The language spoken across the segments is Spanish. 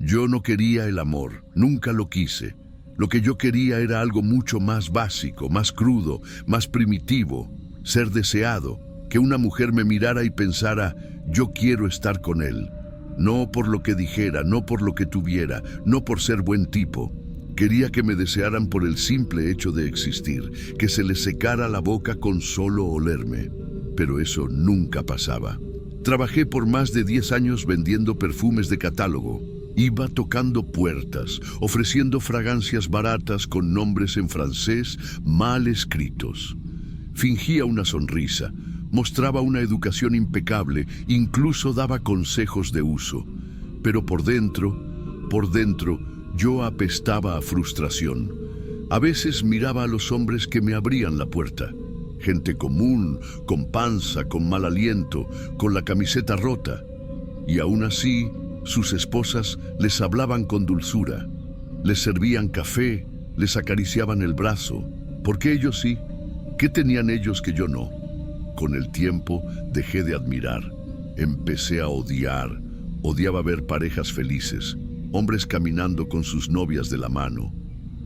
Yo no quería el amor, nunca lo quise. Lo que yo quería era algo mucho más básico, más crudo, más primitivo, ser deseado, que una mujer me mirara y pensara, yo quiero estar con él. No por lo que dijera, no por lo que tuviera, no por ser buen tipo. Quería que me desearan por el simple hecho de existir, que se les secara la boca con solo olerme. Pero eso nunca pasaba. Trabajé por más de 10 años vendiendo perfumes de catálogo. Iba tocando puertas, ofreciendo fragancias baratas con nombres en francés mal escritos. Fingía una sonrisa, mostraba una educación impecable, incluso daba consejos de uso. Pero por dentro, yo apestaba a frustración. A veces miraba a los hombres que me abrían la puerta. Gente común, con panza, con mal aliento, con la camiseta rota. Y aún así, sus esposas les hablaban con dulzura. Les servían café, les acariciaban el brazo. ¿Por qué ellos sí? ¿Qué tenían ellos que yo no? Con el tiempo dejé de admirar. Empecé a odiar. Odiaba ver parejas felices, hombres caminando con sus novias de la mano.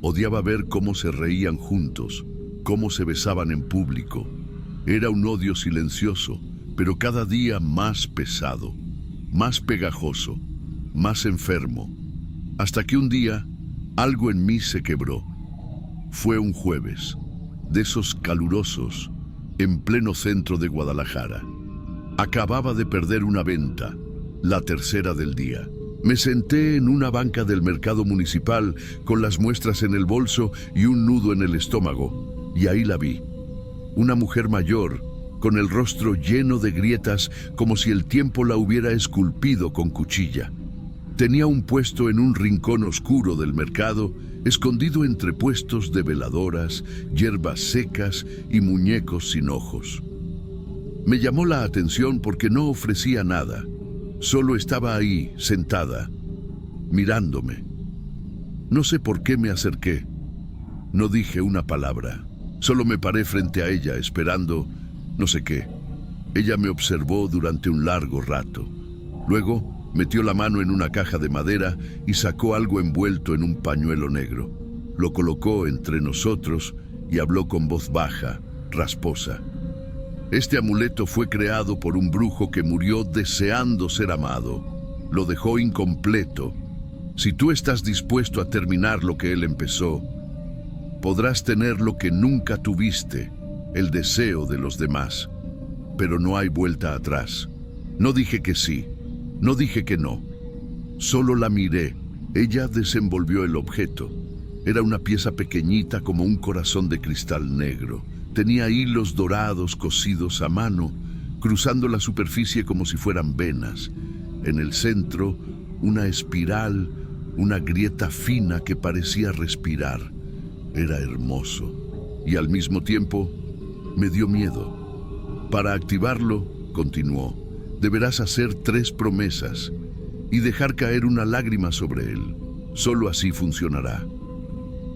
Odiaba ver cómo se reían juntos, cómo se besaban en público. Era un odio silencioso, pero cada día más pesado, más pegajoso, más enfermo. Hasta que un día, algo en mí se quebró. Fue un jueves, de esos calurosos, en pleno centro de Guadalajara. Acababa de perder una venta, la tercera del día. Me senté en una banca del mercado municipal con las muestras en el bolso y un nudo en el estómago, y ahí la vi. Una mujer mayor, con el rostro lleno de grietas como si el tiempo la hubiera esculpido con cuchilla. Tenía un puesto en un rincón oscuro del mercado, escondido entre puestos de veladoras, hierbas secas y muñecos sin ojos. Me llamó la atención porque no ofrecía nada. Solo estaba ahí, sentada, mirándome. No sé por qué me acerqué. No dije una palabra. Solo me paré frente a ella, esperando no sé qué. Ella me observó durante un largo rato. Luego metió la mano en una caja de madera y sacó algo envuelto en un pañuelo negro. Lo colocó entre nosotros y habló con voz baja, rasposa. Este amuleto fue creado por un brujo que murió deseando ser amado. Lo dejó incompleto. Si tú estás dispuesto a terminar lo que él empezó, podrás tener lo que nunca tuviste, el deseo de los demás. Pero no hay vuelta atrás. No dije que sí, no dije que no. Solo la miré. Ella desenvolvió el objeto. Era una pieza pequeñita como un corazón de cristal negro. Tenía hilos dorados cosidos a mano, cruzando la superficie como si fueran venas. En el centro, una espiral, una grieta fina que parecía respirar. Era hermoso. Y al mismo tiempo, me dio miedo. Para activarlo, continuó, deberás hacer 3 promesas y dejar caer una lágrima sobre él. Solo así funcionará.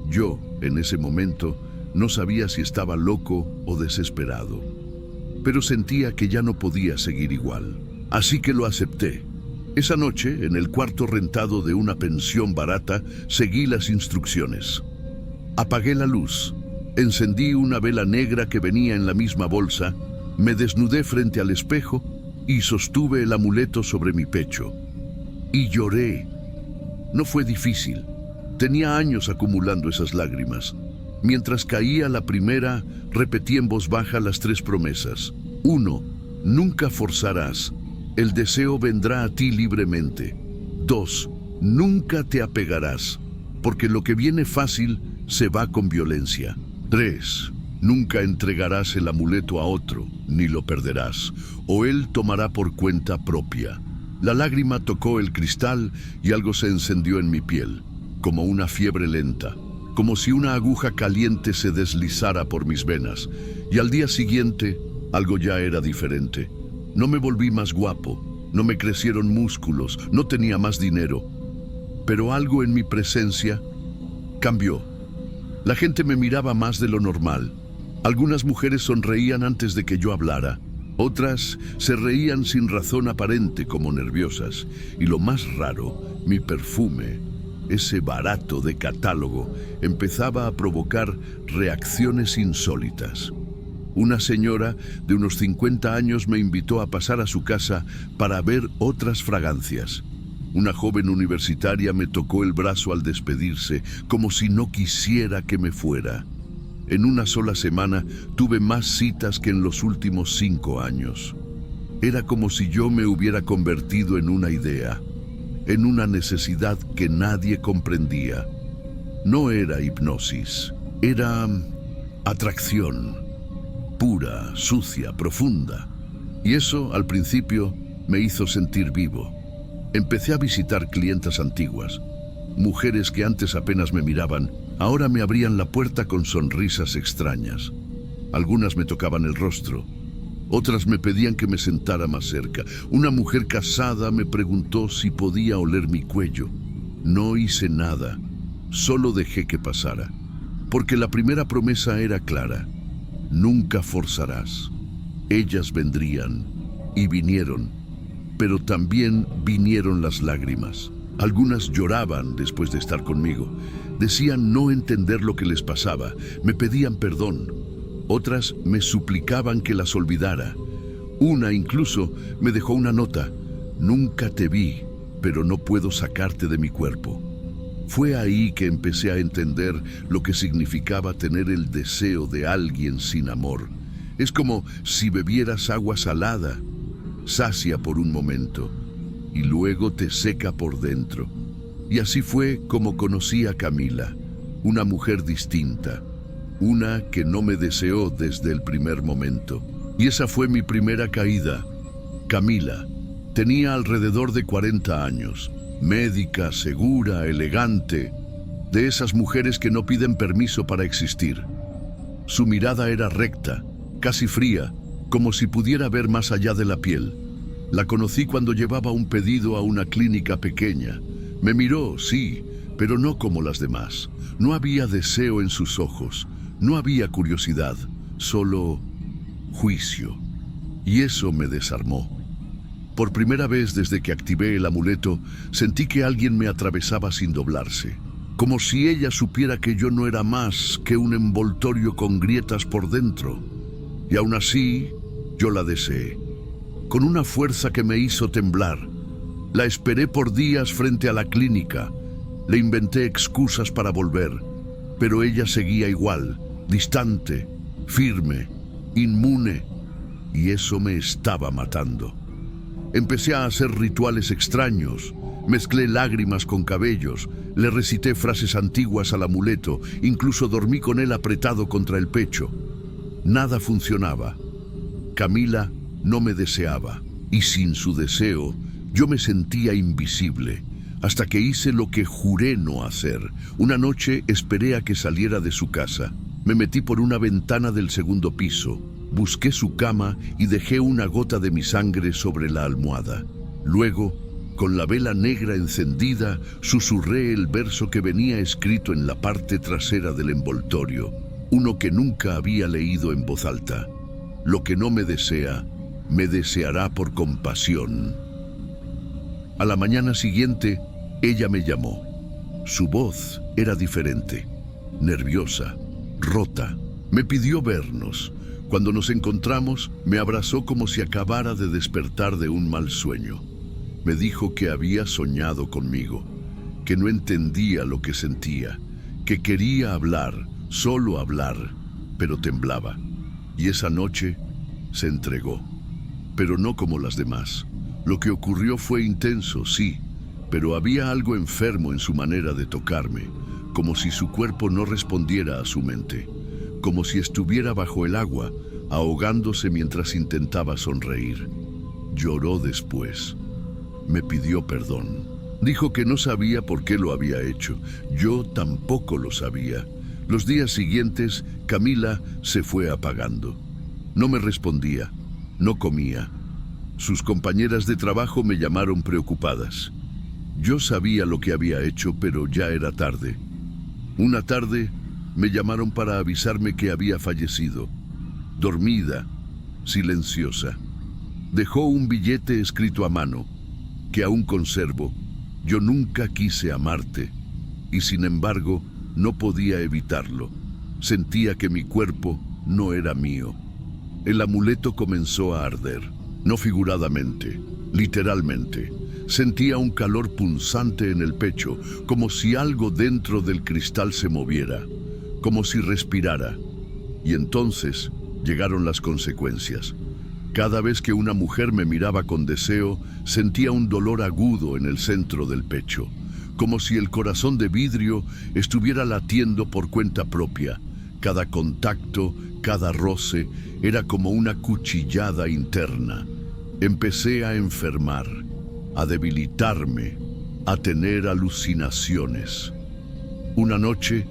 Yo, en ese momento, no sabía si estaba loco o desesperado, pero sentía que ya no podía seguir igual. Así que lo acepté. Esa noche, en el cuarto rentado de una pensión barata, seguí las instrucciones. Apagué la luz, encendí una vela negra que venía en la misma bolsa, me desnudé frente al espejo y sostuve el amuleto sobre mi pecho. Y lloré. No fue difícil. Tenía años acumulando esas lágrimas. Mientras caía la primera, repetí en voz baja las 3 promesas. 1. Nunca forzarás. El deseo vendrá a ti libremente. 2. Nunca te apegarás, porque lo que viene fácil se va con violencia. 3. Nunca entregarás el amuleto a otro, ni lo perderás, o él tomará por cuenta propia. La lágrima tocó el cristal y algo se encendió en mi piel, como una fiebre lenta. Como si una aguja caliente se deslizara por mis venas, y al día siguiente algo ya era diferente. No me volví más guapo, no me crecieron músculos, no tenía más dinero, pero algo en mi presencia cambió. La gente me miraba más de lo normal. Algunas mujeres sonreían antes de que yo hablara. Otras se reían sin razón aparente, como nerviosas. Y lo más raro, mi perfume, ese barato de catálogo, empezaba a provocar reacciones insólitas. Una señora de unos 50 años me invitó a pasar a su casa para ver otras fragancias. Una joven universitaria me tocó el brazo al despedirse, como si no quisiera que me fuera. En una sola semana tuve más citas que en los últimos 5 años. Era como si yo me hubiera convertido en una idea, en una necesidad que nadie comprendía. No era hipnosis, era atracción, pura, sucia, profunda. Y eso, al principio, me hizo sentir vivo. Empecé a visitar clientas antiguas. Mujeres que antes apenas me miraban, ahora me abrían la puerta con sonrisas extrañas. Algunas me tocaban el rostro, otras me pedían que me sentara más cerca. Una mujer casada me preguntó si podía oler mi cuello. No hice nada, solo dejé que pasara, porque la primera promesa era clara: nunca forzarás. Ellas vendrían, y vinieron, pero también vinieron las lágrimas. Algunas lloraban después de estar conmigo. Decían no entender lo que les pasaba, me pedían perdón. Otras me suplicaban que las olvidara. Una incluso me dejó una nota: nunca te vi, pero no puedo sacarte de mi cuerpo. Fue ahí que empecé a entender lo que significaba tener el deseo de alguien sin amor. Es como si bebieras agua salada, sacia por un momento y luego te seca por dentro. Y así fue como conocí a Camila, una mujer distinta, una que no me deseó desde el primer momento. Y esa fue mi primera caída. Camila tenía alrededor de 40 años, médica, segura, elegante, de esas mujeres que no piden permiso para existir. Su mirada era recta, casi fría, como si pudiera ver más allá de la piel. La conocí cuando llevaba un pedido a una clínica pequeña. Me miró, sí, pero no como las demás. No había deseo en sus ojos, no había curiosidad, solo juicio. Y eso me desarmó. Por primera vez desde que activé el amuleto, sentí que alguien me atravesaba sin doblarse, como si ella supiera que yo no era más que un envoltorio con grietas por dentro. Y aún así, yo la deseé, con una fuerza que me hizo temblar. La esperé por días frente a la clínica. Le inventé excusas para volver, pero ella seguía igual, distante, firme, inmune, y eso me estaba matando. Empecé a hacer rituales extraños, mezclé lágrimas con cabellos, le recité frases antiguas al amuleto, incluso dormí con él apretado contra el pecho. Nada funcionaba. Camila no me deseaba, y sin su deseo, yo me sentía invisible, hasta que hice lo que juré no hacer. Una noche esperé a que saliera de su casa. Me metí por una ventana del segundo piso, busqué su cama y dejé una gota de mi sangre sobre la almohada. Luego, con la vela negra encendida, susurré el verso que venía escrito en la parte trasera del envoltorio, uno que nunca había leído en voz alta: lo que no me desea, me deseará por compasión. A la mañana siguiente, ella me llamó. Su voz era diferente, nerviosa, rota. Me pidió vernos. Cuando nos encontramos, me abrazó como si acabara de despertar de un mal sueño. Me dijo que había soñado conmigo, que no entendía lo que sentía, que quería hablar, solo hablar, pero temblaba. Y esa noche se entregó, pero no como las demás. Lo que ocurrió fue intenso, sí, pero había algo enfermo en su manera de tocarme, como si su cuerpo no respondiera a su mente, como si estuviera bajo el agua, ahogándose mientras intentaba sonreír. Lloró después. Me pidió perdón. Dijo que no sabía por qué lo había hecho. Yo tampoco lo sabía. Los días siguientes, Camila se fue apagando. No me respondía, no comía. Sus compañeras de trabajo me llamaron preocupadas. Yo sabía lo que había hecho, pero ya era tarde. Una tarde, me llamaron para avisarme que había fallecido. Dormida, silenciosa. Dejó un billete escrito a mano, que aún conservo. Yo nunca quise amarte, y sin embargo no podía evitarlo. Sentía que mi cuerpo no era mío. El amuleto comenzó a arder, no figuradamente, literalmente. Sentía un calor punzante en el pecho, como si algo dentro del cristal se moviera, como si respirara. Y entonces llegaron las consecuencias. Cada vez que una mujer me miraba con deseo, sentía un dolor agudo en el centro del pecho, como si el corazón de vidrio estuviera latiendo por cuenta propia. Cada contacto, cada roce, era como una cuchillada interna. Empecé a enfermar, a debilitarme, a tener alucinaciones. Una noche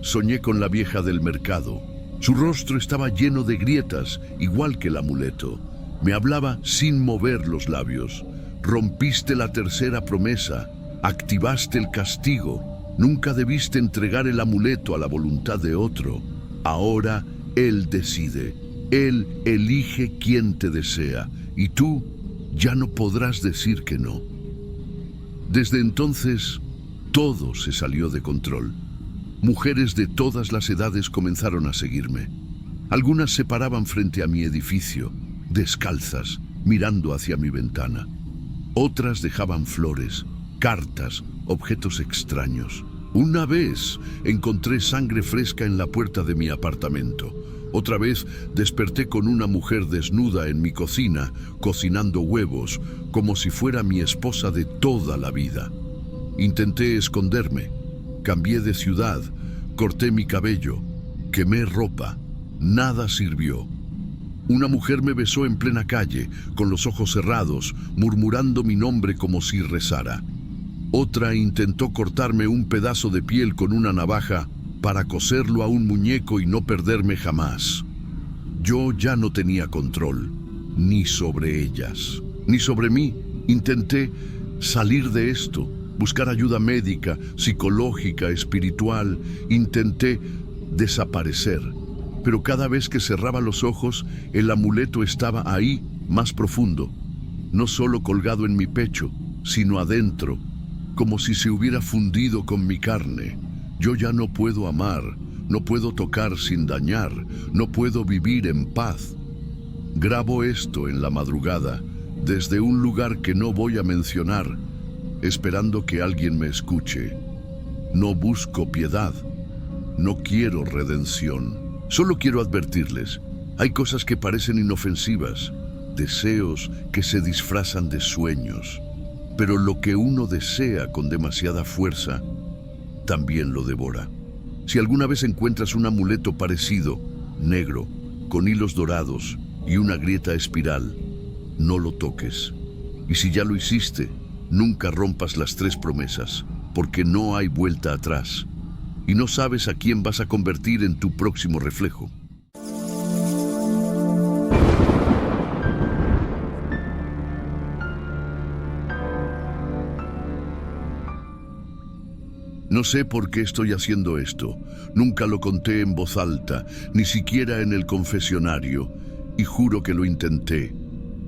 soñé con la vieja del mercado. Su rostro estaba lleno de grietas, igual que el amuleto. Me hablaba sin mover los labios. Rompiste la tercera promesa, activaste el castigo. Nunca debiste entregar el amuleto a la voluntad de otro. Ahora él decide. Él elige quién te desea, y tú ya no podrás decir que no. Desde entonces, todo se salió de control. Mujeres de todas las edades comenzaron a seguirme. Algunas se paraban frente a mi edificio, descalzas, mirando hacia mi ventana. Otras dejaban flores, cartas, objetos extraños. Una vez encontré sangre fresca en la puerta de mi apartamento. Otra vez desperté con una mujer desnuda en mi cocina, cocinando huevos, como si fuera mi esposa de toda la vida. Intenté esconderme, cambié de ciudad, corté mi cabello, quemé ropa. Nada sirvió. Una mujer me besó en plena calle, con los ojos cerrados, murmurando mi nombre como si rezara. Otra intentó cortarme un pedazo de piel con una navaja para coserlo a un muñeco y no perderme jamás. Yo ya no tenía control, ni sobre ellas, ni sobre mí. Intenté salir de esto, buscar ayuda médica, psicológica, espiritual. Intenté desaparecer. Pero cada vez que cerraba los ojos, el amuleto estaba ahí, más profundo, no solo colgado en mi pecho, sino adentro, como si se hubiera fundido con mi carne. Yo ya no puedo amar, no puedo tocar sin dañar, no puedo vivir en paz. Grabo esto en la madrugada, desde un lugar que no voy a mencionar, esperando que alguien me escuche. No busco piedad, no quiero redención. Solo quiero advertirles, hay cosas que parecen inofensivas, deseos que se disfrazan de sueños, pero lo que uno desea con demasiada fuerza, también lo devora. Si alguna vez encuentras un amuleto parecido, negro, con hilos dorados y una grieta espiral, no lo toques. Y si ya lo hiciste, nunca rompas las 3 promesas, porque no hay vuelta atrás. Y no sabes a quién vas a convertir en tu próximo reflejo. No sé por qué estoy haciendo esto. Nunca lo conté en voz alta, ni siquiera en el confesionario, y juro que lo intenté.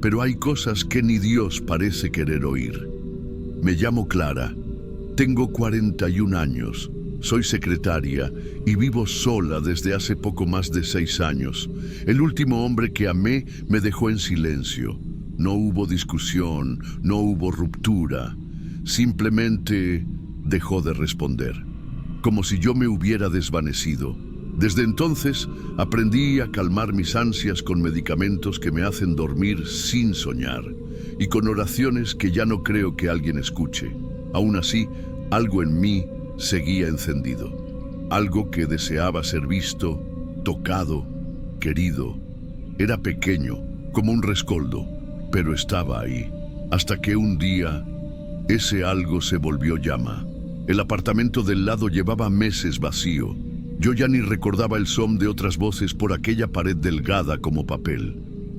Pero hay cosas que ni Dios parece querer oír. Me llamo Clara, tengo 41 años. Soy secretaria y vivo sola desde hace poco más de 6 años. El último hombre que amé me dejó en silencio. No hubo discusión, no hubo ruptura. Simplemente dejó de responder, como si yo me hubiera desvanecido. Desde entonces aprendí a calmar mis ansias con medicamentos que me hacen dormir sin soñar y con oraciones que ya no creo que alguien escuche. Aún así, algo en mí seguía encendido, algo que deseaba ser visto, tocado, querido. Era pequeño, como un rescoldo, pero estaba ahí, hasta que un día ese algo se volvió llama. El apartamento del lado llevaba meses vacío. Yo ya ni recordaba el son de otras voces por aquella pared delgada como papel.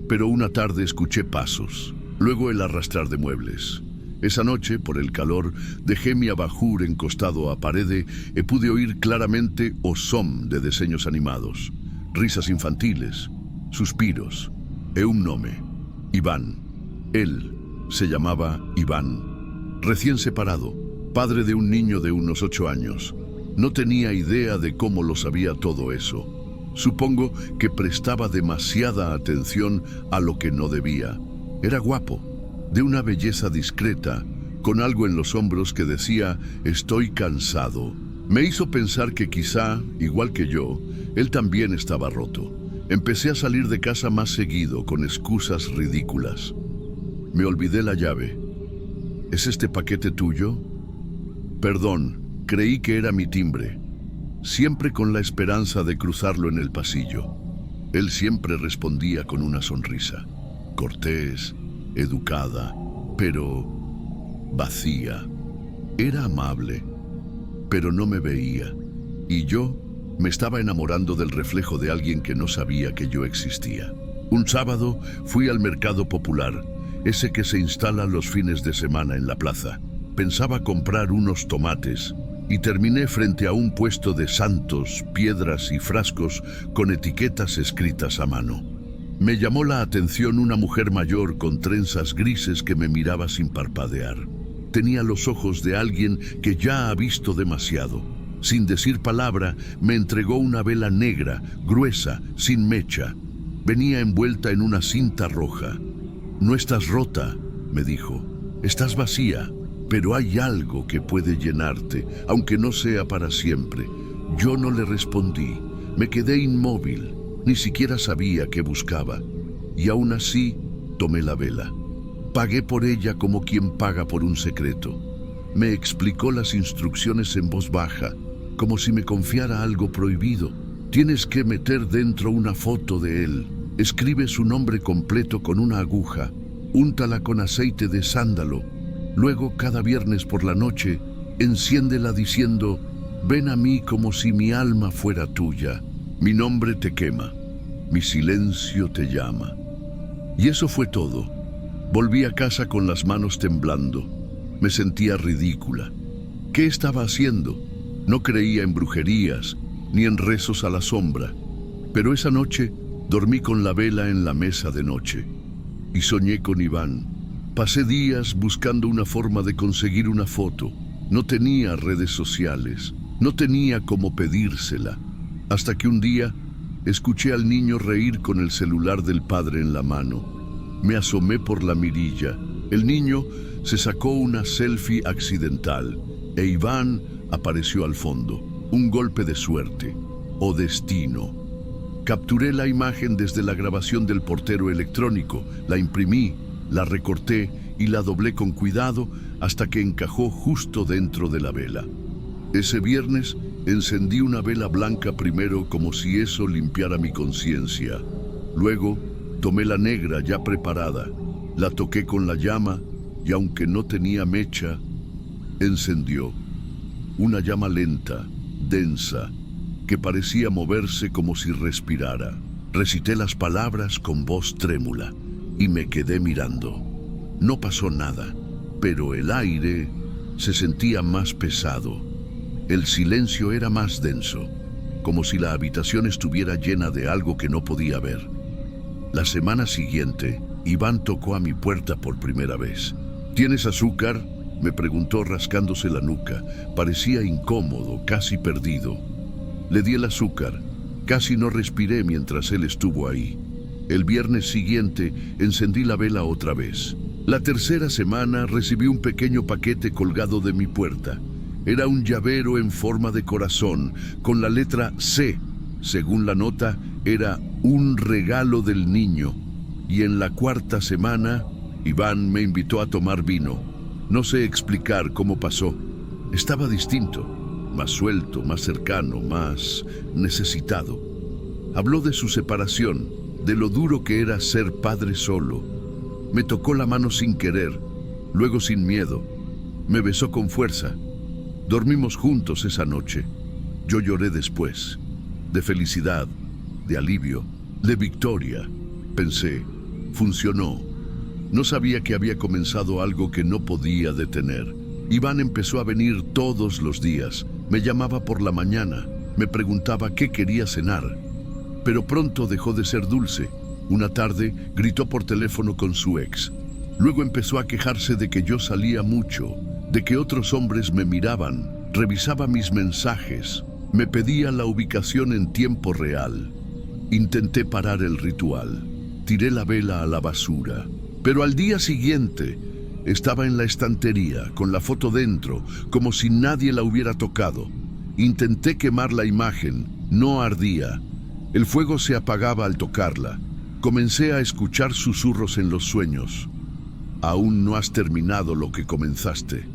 Pero una tarde escuché pasos, luego el arrastrar de muebles. Esa noche, por el calor, dejé mi abajur encostado a parede y pude oír claramente o som de diseños animados, risas infantiles, suspiros. un nome, Iván. Él se llamaba Iván. Recién separado, padre de un niño de unos 8 años. No tenía idea de cómo lo sabía todo eso. Supongo que prestaba demasiada atención a lo que no debía. Era guapo, de una belleza discreta, con algo en los hombros que decía, estoy cansado. Me hizo pensar que quizá, igual que yo, él también estaba roto. Empecé a salir de casa más seguido, con excusas ridículas. Me olvidé la llave. ¿Es este paquete tuyo? Perdón, creí que era mi timbre. Siempre con la esperanza de cruzarlo en el pasillo. Él siempre respondía con una sonrisa. Cortés, educada, pero vacía. Era amable, pero no me veía. Y yo me estaba enamorando del reflejo de alguien que no sabía que yo existía. Un sábado fui al mercado popular, ese que se instala los fines de semana en la plaza. Pensaba comprar unos tomates y terminé frente a un puesto de santos, piedras y frascos con etiquetas escritas a mano. Me llamó la atención una mujer mayor con trenzas grises que me miraba sin parpadear. Tenía los ojos de alguien que ya ha visto demasiado. Sin decir palabra, me entregó una vela negra, gruesa, sin mecha. Venía envuelta en una cinta roja. No estás rota, me dijo. Estás vacía. Pero hay algo que puede llenarte, aunque no sea para siempre. Yo no le respondí. Me quedé inmóvil. Ni siquiera sabía qué buscaba. Y aún así, tomé la vela. Pagué por ella como quien paga por un secreto. Me explicó las instrucciones en voz baja, como si me confiara algo prohibido. Tienes que meter dentro una foto de él. Escribe su nombre completo con una aguja. Úntala con aceite de sándalo. Luego, cada viernes por la noche, enciéndela diciendo, ven a mí como si mi alma fuera tuya. Mi nombre te quema, mi silencio te llama. Y eso fue todo. Volví a casa con las manos temblando. Me sentía ridícula. ¿Qué estaba haciendo? No creía en brujerías, ni en rezos a la sombra. Pero esa noche dormí con la vela en la mesa de noche. Y soñé con Iván. Pasé días buscando una forma de conseguir una foto. No tenía redes sociales, no tenía cómo pedírsela. Hasta que un día escuché al niño reír con el celular del padre en la mano. Me asomé por la mirilla. El niño se sacó una selfie accidental e Iván apareció al fondo. Un golpe de suerte o destino. Capturé la imagen desde la grabación del portero electrónico, la imprimí, la recorté y la doblé con cuidado hasta que encajó justo dentro de la vela. Ese viernes encendí una vela blanca primero como si eso limpiara mi conciencia. Luego tomé la negra ya preparada, la toqué con la llama y aunque no tenía mecha, encendió. Una llama lenta, densa, que parecía moverse como si respirara. Recité las palabras con voz trémula. Y me quedé mirando. No pasó nada, pero el aire se sentía más pesado. El silencio era más denso, como si la habitación estuviera llena de algo que no podía ver. La semana siguiente, Iván tocó a mi puerta por primera vez. ¿Tienes azúcar?, me preguntó rascándose la nuca. Parecía incómodo, casi perdido. Le di el azúcar. Casi no respiré mientras él estuvo ahí. El viernes siguiente encendí la vela otra vez. La tercera semana recibí un pequeño paquete colgado de mi puerta. Era un llavero en forma de corazón, con la letra C. Según la nota, era un regalo del niño. Y en la cuarta semana, Iván me invitó a tomar vino. No sé explicar cómo pasó. Estaba distinto, más suelto, más cercano, más necesitado. Habló de su separación, de lo duro que era ser padre solo. Me tocó la mano sin querer, luego sin miedo. Me besó con fuerza. Dormimos juntos esa noche. Yo lloré después, de felicidad, de alivio, de victoria. Pensé, funcionó. No sabía que había comenzado algo que no podía detener. Iván empezó a venir todos los días. Me llamaba por la mañana. Me preguntaba qué quería cenar. Pero pronto dejó de ser dulce. Una tarde gritó por teléfono con su ex. Luego empezó a quejarse de que yo salía mucho, de que otros hombres me miraban, revisaba mis mensajes, me pedía la ubicación en tiempo real. Intenté parar el ritual, tiré la vela a la basura, pero al día siguiente estaba en la estantería con la foto dentro, como si nadie la hubiera tocado. Intenté quemar la imagen, no ardía. El fuego se apagaba al tocarla. Comencé a escuchar susurros en los sueños. Aún no has terminado lo que comenzaste.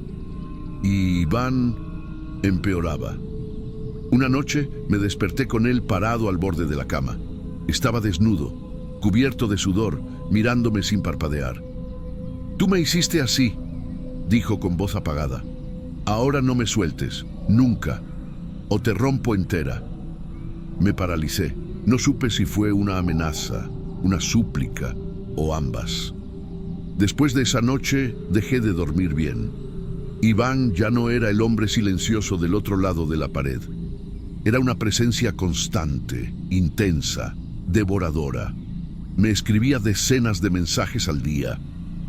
Y Iván empeoraba. Una noche me desperté con él parado al borde de la cama. Estaba desnudo, cubierto de sudor, mirándome sin parpadear. «Tú me hiciste así», dijo con voz apagada. «Ahora no me sueltes, nunca, o te rompo entera». Me paralicé. No supe si fue una amenaza, una súplica o ambas. Después de esa noche dejé de dormir bien. Iván ya no era el hombre silencioso del otro lado de la pared. Era una presencia constante, intensa, devoradora. Me escribía decenas de mensajes al día.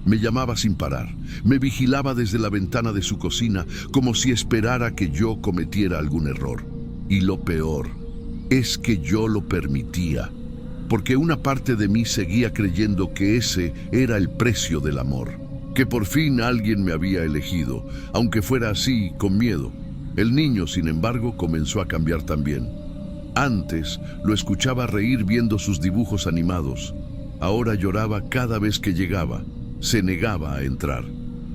Me llamaba sin parar. Me vigilaba desde la ventana de su cocina como si esperara que yo cometiera algún error. Y lo peor es que yo lo permitía, porque una parte de mí seguía creyendo que ese era el precio del amor, que por fin alguien me había elegido, aunque fuera así, con miedo. El niño, sin embargo, comenzó a cambiar también. Antes lo escuchaba reír viendo sus dibujos animados. Ahora lloraba cada vez que llegaba. Se negaba a entrar.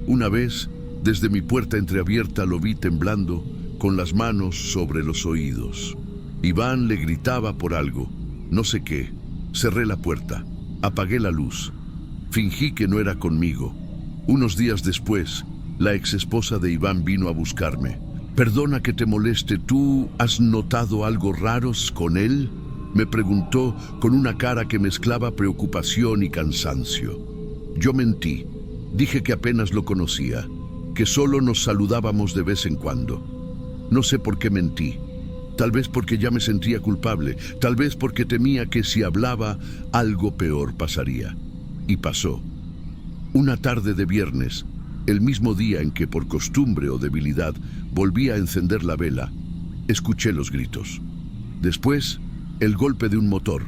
Una vez, desde mi puerta entreabierta, lo vi temblando, con las manos sobre los oídos. Iván le gritaba por algo, no sé qué. Cerré la puerta, apagué la luz. Fingí que no era conmigo. Unos días después, la exesposa de Iván vino a buscarme. «Perdona que te moleste, ¿tú has notado algo raro con él?», me preguntó con una cara que mezclaba preocupación y cansancio. Yo mentí. Dije que apenas lo conocía, que solo nos saludábamos de vez en cuando. No sé por qué mentí. Tal vez porque ya me sentía culpable, tal vez porque temía que si hablaba, algo peor pasaría. Y pasó. Una tarde de viernes, el mismo día en que por costumbre o debilidad volví a encender la vela, escuché los gritos. Después, el golpe de un motor.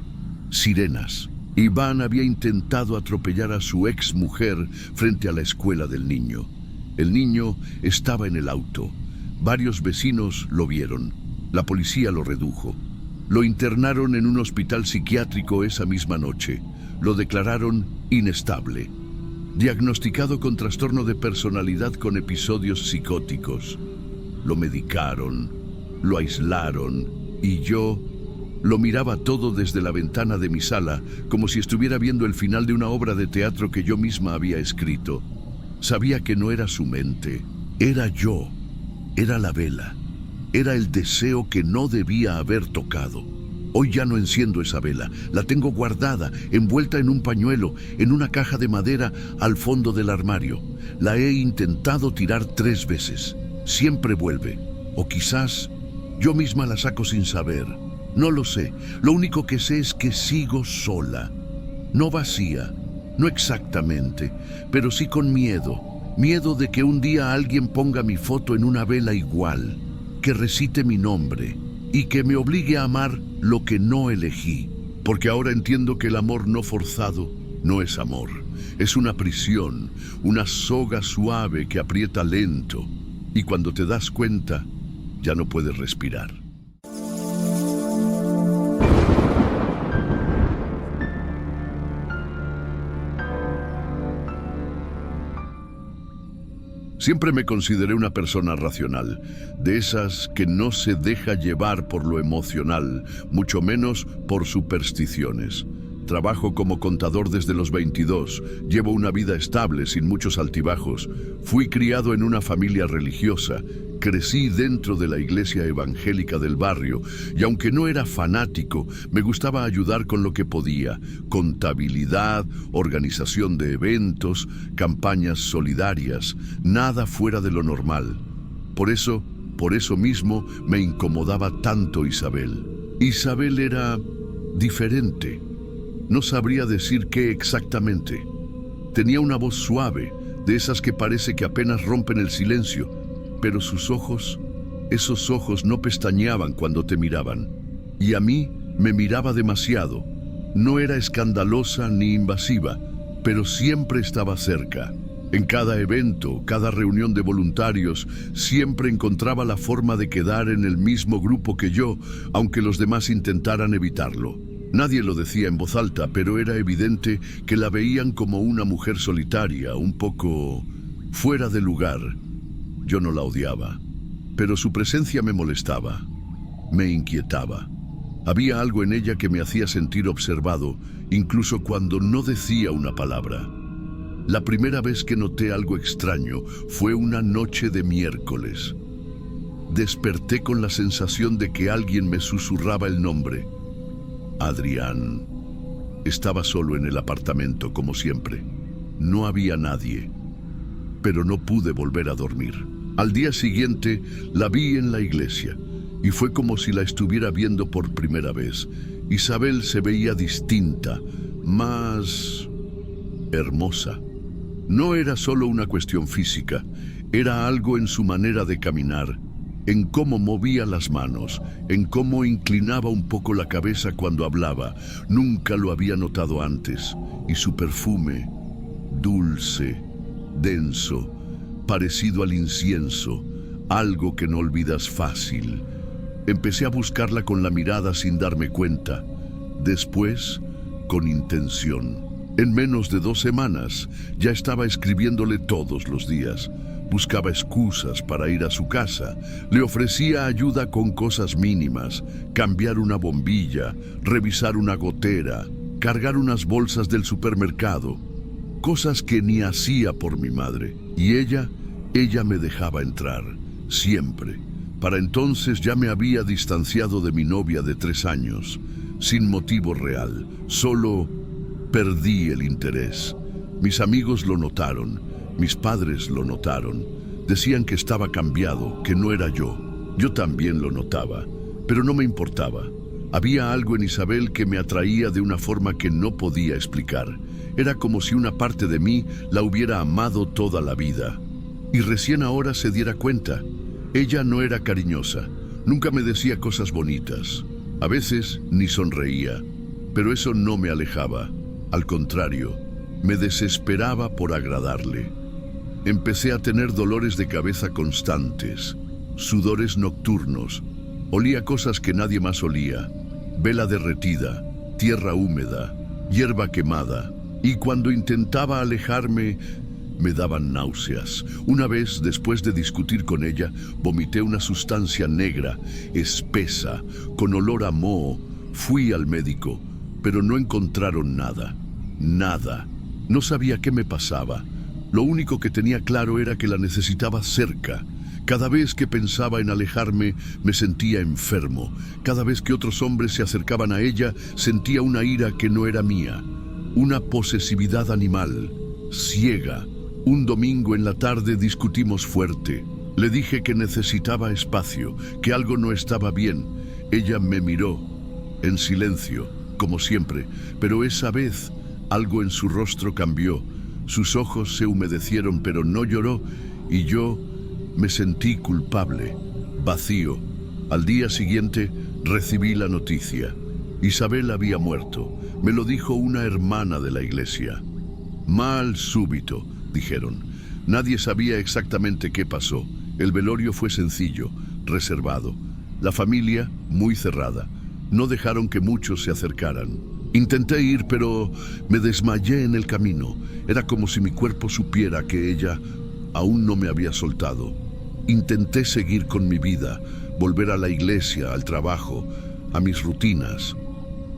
Sirenas. Iván había intentado atropellar a su ex mujer frente a la escuela del niño. El niño estaba en el auto. Varios vecinos lo vieron. La policía lo redujo. Lo internaron en un hospital psiquiátrico esa misma noche. Lo declararon inestable. Diagnosticado con trastorno de personalidad con episodios psicóticos. Lo medicaron, lo aislaron y yo lo miraba todo desde la ventana de mi sala como si estuviera viendo el final de una obra de teatro que yo misma había escrito. Sabía que no era su mente, era yo, era la vela. Era el deseo que no debía haber tocado. Hoy ya no enciendo esa vela. La tengo guardada, envuelta en un pañuelo, en una caja de madera al fondo del armario. La he intentado tirar 3 veces. Siempre vuelve. O quizás yo misma la saco sin saber. No lo sé. Lo único que sé es que sigo sola. No vacía, no exactamente, pero sí con miedo. Miedo de que un día alguien ponga mi foto en una vela igual, que recite mi nombre y que me obligue a amar lo que no elegí. Porque ahora entiendo que el amor no forzado no es amor. Es una prisión, una soga suave que aprieta lento. Y cuando te das cuenta, ya no puedes respirar. Siempre me consideré una persona racional, de esas que no se deja llevar por lo emocional, mucho menos por supersticiones. Trabajo como contador desde los 22, llevo una vida estable sin muchos altibajos. Fui criado en una familia religiosa, crecí dentro de la iglesia evangélica del barrio y aunque no era fanático, me gustaba ayudar con lo que podía. Contabilidad, organización de eventos, campañas solidarias, nada fuera de lo normal. Por eso mismo me incomodaba tanto Isabel. Isabel era diferente. No sabría decir qué exactamente. Tenía una voz suave, de esas que parece que apenas rompen el silencio, pero sus ojos, esos ojos no pestañeaban cuando te miraban. Y a mí me miraba demasiado. No era escandalosa ni invasiva, pero siempre estaba cerca. En cada evento, cada reunión de voluntarios, siempre encontraba la forma de quedar en el mismo grupo que yo, aunque los demás intentaran evitarlo. Nadie lo decía en voz alta, pero era evidente que la veían como una mujer solitaria, un poco fuera de lugar. Yo no la odiaba, pero su presencia me molestaba, me inquietaba. Había algo en ella que me hacía sentir observado, incluso cuando no decía una palabra. La primera vez que noté algo extraño fue una noche de miércoles. Desperté con la sensación de que alguien me susurraba el nombre. Adrián. Estaba solo en el apartamento, como siempre. No había nadie, pero no pude volver a dormir. Al día siguiente la vi en la iglesia y fue como si la estuviera viendo por primera vez. Isabel se veía distinta, más hermosa. No era solo una cuestión física, era algo en su manera de caminar, en cómo movía las manos, en cómo inclinaba un poco la cabeza cuando hablaba. Nunca lo había notado antes. Y su perfume, dulce, denso, parecido al incienso, algo que no olvidas fácil. Empecé a buscarla con la mirada sin darme cuenta. Después, con intención. En menos de 2 semanas, ya estaba escribiéndole todos los días. Buscaba excusas para ir a su casa. Le ofrecía ayuda con cosas mínimas: cambiar una bombilla, revisar una gotera, cargar unas bolsas del supermercado. Cosas que ni hacía por mi madre. Y ella me dejaba entrar, siempre. Para entonces ya me había distanciado de mi novia de 3 años, sin motivo real, solo perdí el interés. Mis amigos lo notaron, mis padres lo notaron. Decían que estaba cambiado, que no era yo. Yo también lo notaba, pero no me importaba. Había algo en Isabel que me atraía de una forma que no podía explicar. Era como si una parte de mí la hubiera amado toda la vida. Y recién ahora se diera cuenta. Ella no era cariñosa, nunca me decía cosas bonitas. A veces ni sonreía, pero eso no me alejaba. Al contrario, me desesperaba por agradarle. Empecé a tener dolores de cabeza constantes, sudores nocturnos. Olía cosas que nadie más olía: vela derretida, tierra húmeda, hierba quemada. Y cuando intentaba alejarme, me daban náuseas. Una vez, después de discutir con ella, vomité una sustancia negra, espesa, con olor a moho. Fui al médico, pero no encontraron nada. Nada. No sabía qué me pasaba. Lo único que tenía claro era que la necesitaba cerca. Cada vez que pensaba en alejarme, me sentía enfermo. Cada vez que otros hombres se acercaban a ella, sentía una ira que no era mía. Una posesividad animal, ciega. Un domingo en la tarde discutimos fuerte. Le dije que necesitaba espacio, que algo no estaba bien. Ella me miró, en silencio, como siempre, pero esa vez algo en su rostro cambió. Sus ojos se humedecieron, pero no lloró, y yo me sentí culpable, vacío. Al día siguiente recibí la noticia. Isabel había muerto. Me lo dijo una hermana de la iglesia. Mal súbito, dijeron. Nadie sabía exactamente qué pasó. El velorio fue sencillo, reservado. La familia, muy cerrada. No dejaron que muchos se acercaran. Intenté ir, pero me desmayé en el camino. Era como si mi cuerpo supiera que ella aún no me había soltado. Intenté seguir con mi vida, volver a la iglesia, al trabajo, a mis rutinas.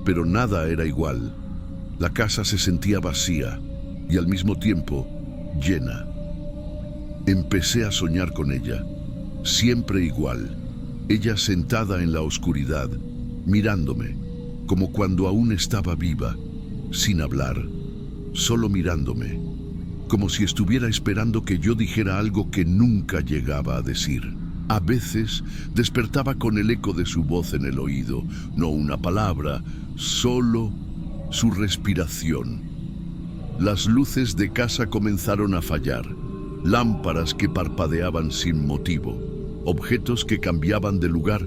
Pero nada era igual. La casa se sentía vacía y al mismo tiempo llena. Empecé a soñar con ella, siempre igual. Ella sentada en la oscuridad, mirándome, como cuando aún estaba viva, sin hablar, solo mirándome, como si estuviera esperando que yo dijera algo que nunca llegaba a decir. A veces despertaba con el eco de su voz en el oído, no una palabra, solo su respiración. Las luces de casa comenzaron a fallar, lámparas que parpadeaban sin motivo, objetos que cambiaban de lugar,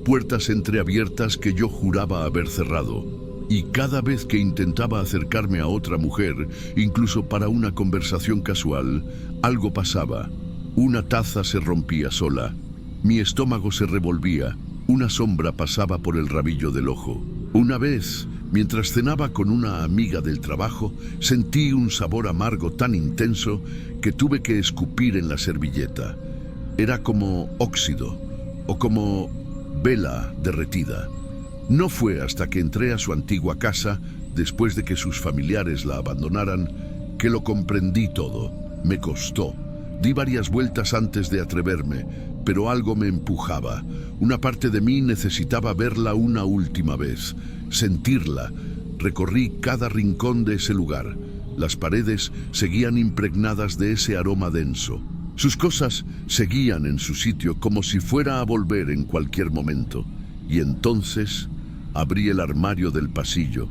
puertas entreabiertas que yo juraba haber cerrado. Y cada vez que intentaba acercarme a otra mujer, incluso para una conversación casual, algo pasaba. Una taza se rompía sola, mi estómago se revolvía, una sombra pasaba por el rabillo del ojo. Una vez, mientras cenaba con una amiga del trabajo, sentí un sabor amargo tan intenso que tuve que escupir en la servilleta. Era como óxido o como vela derretida. No fue hasta que entré a su antigua casa, después de que sus familiares la abandonaran, que lo comprendí todo. Me costó. Di varias vueltas antes de atreverme, pero algo me empujaba. Una parte de mí necesitaba verla una última vez, sentirla. Recorrí cada rincón de ese lugar. Las paredes seguían impregnadas de ese aroma denso. Sus cosas seguían en su sitio como si fuera a volver en cualquier momento. Y entonces abrí el armario del pasillo.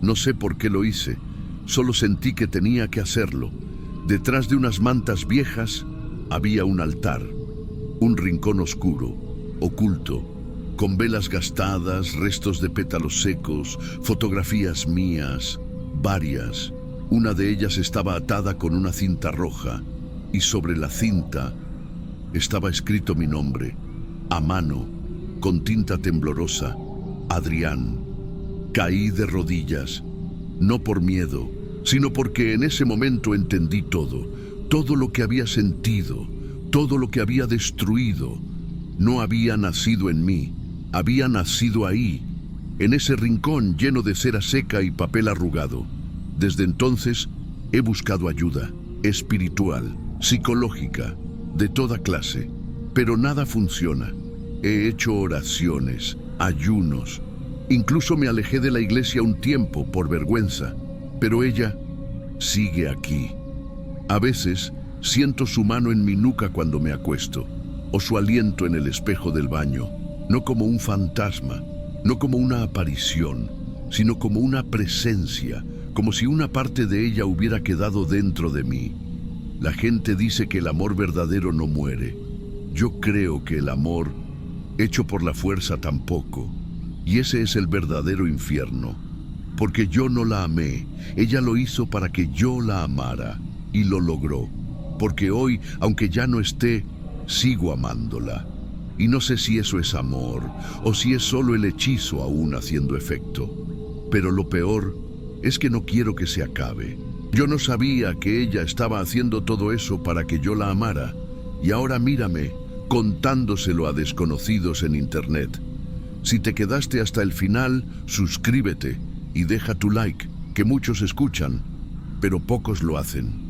No sé por qué lo hice, solo sentí que tenía que hacerlo. Detrás de unas mantas viejas había un altar, un rincón oscuro, oculto, con velas gastadas, restos de pétalos secos, fotografías mías, varias. Una de ellas estaba atada con una cinta roja, y sobre la cinta estaba escrito mi nombre, a mano, con tinta temblorosa: Adrián. Caí de rodillas, no por miedo, sino porque en ese momento entendí todo lo que había sentido, todo lo que había destruido. No había nacido en mí, había nacido ahí, en ese rincón lleno de cera seca y papel arrugado. Desde entonces he buscado ayuda, espiritual, psicológica, de toda clase, pero nada funciona. He hecho oraciones, ayunos, incluso me alejé de la iglesia un tiempo por vergüenza, pero ella sigue aquí. A veces siento su mano en mi nuca cuando me acuesto, o su aliento en el espejo del baño, no como un fantasma, no como una aparición, sino como una presencia, como si una parte de ella hubiera quedado dentro de mí. La gente dice que el amor verdadero no muere. Yo creo que el amor hecho por la fuerza tampoco, y ese es el verdadero infierno, porque yo no la amé, ella lo hizo para que yo la amara, y lo logró, porque hoy, aunque ya no esté, sigo amándola, y no sé si eso es amor, o si es solo el hechizo aún haciendo efecto, pero lo peor es que no quiero que se acabe. Yo no sabía que ella estaba haciendo todo eso para que yo la amara, y ahora mírame, contándoselo a desconocidos en internet. Si te quedaste hasta el final, suscríbete y deja tu like, que muchos escuchan, pero pocos lo hacen.